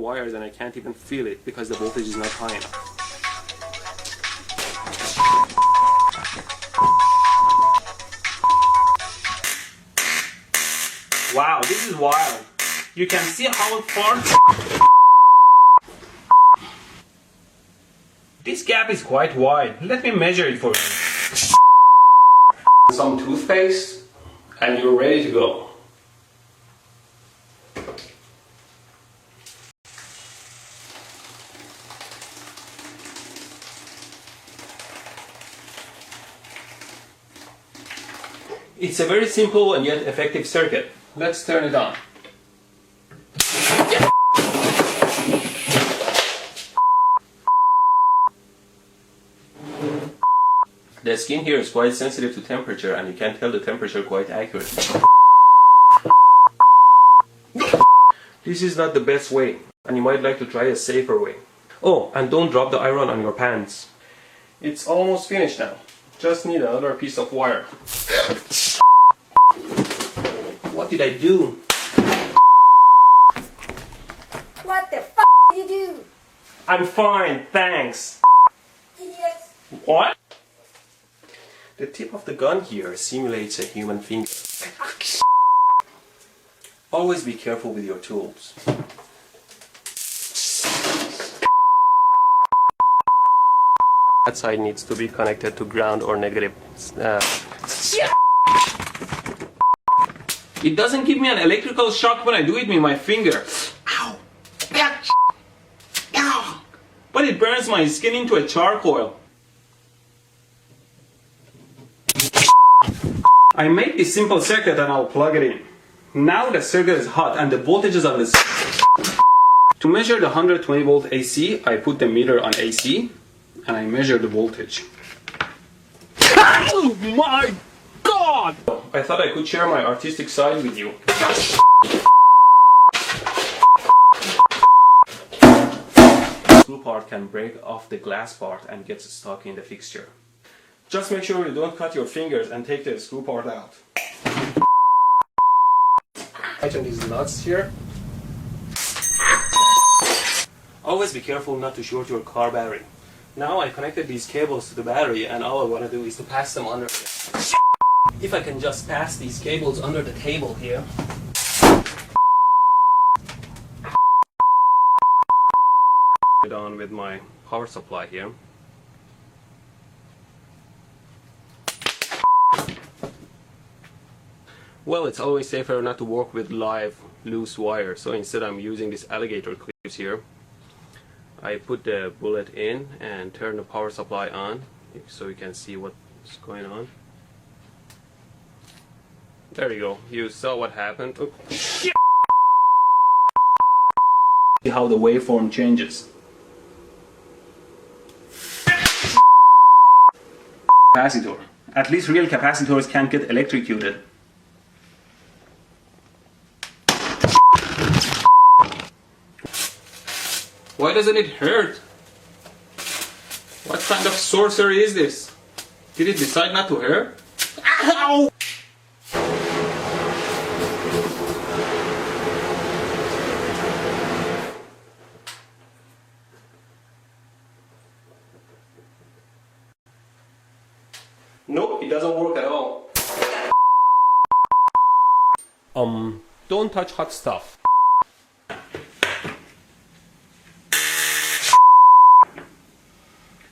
wires and I can't even feel it because the voltage is not high enough. Wow, this is wild. You can see how far... This gap is quite wide. Let me measure it for you. Some toothpaste and you're ready to go. It's a very simple and yet effective circuit. Let's turn it on. The skin here is quite sensitive to temperature and you can tell the temperature quite accurately. This is not the best way and you might like to try a safer way. Oh, and don't drop the iron on your pants. It's almost finished now. Just need another piece of wire. What did I do? What the f*** did you do? I'm fine, thanks. Idiot. What? The tip of the gun here simulates a human finger. Always be careful with your tools. That side needs to be connected to ground or negative. It doesn't give me an electrical shock when I do it with my finger. Ow! Ow! But it burns my skin into a charcoal. I made this simple circuit and I'll plug it in. Now the circuit is hot and the voltage is on this. To measure the 120 volt AC, I put the meter on AC and I measure the voltage. Oh my God! I thought I could share my artistic side with you. The screw part can break off the glass part and gets stuck in the fixture. Just make sure you don't cut your fingers and take the screw part out. Tighten these nuts here. Always be careful not to short your car battery. Now I connected these cables to the battery and all I want to do is to pass them under here. If I can just pass these cables under the table here. Get on with my power supply here. Well, it's always safer not to work with live loose wire, so instead I'm using these alligator clips here. I put the bullet in and turn the power supply on so you can see what's going on. There you go, you saw what happened. Oh. See how the waveform changes. Capacitor. At least real capacitors can't get electrocuted. Why doesn't it hurt? What kind of sorcery is this? Did it decide not to hurt? Ow! Nope, it doesn't work at all. Don't touch hot stuff.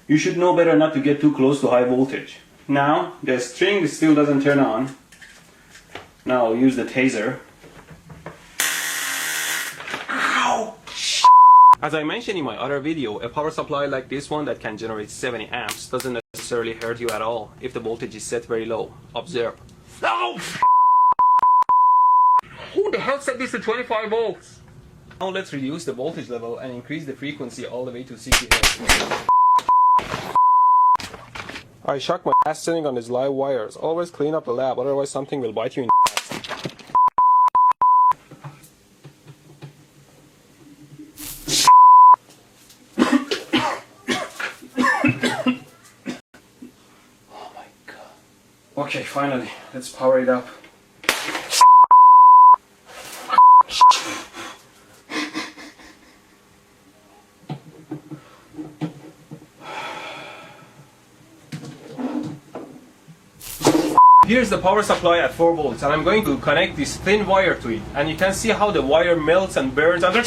You should know better not to get too close to high voltage. Now, the string still doesn't turn on. Now I'll use the taser. Ow! As I mentioned in my other video, a power supply like this one that can generate 70 amps doesn't necessarily hurt you at all if the voltage is set very low. Observe. No! Who the hell set this to 25 volts? Now let's reduce the voltage level and increase the frequency all the way to 60 Hz. I shock my ass sitting on these live wires. Always clean up the lab, otherwise something will bite you in the ass. Oh my God. Okay, finally, let's power it up. Here's the power supply at 4 volts, and I'm going to connect this thin wire to it, and you can see how the wire melts and burns under.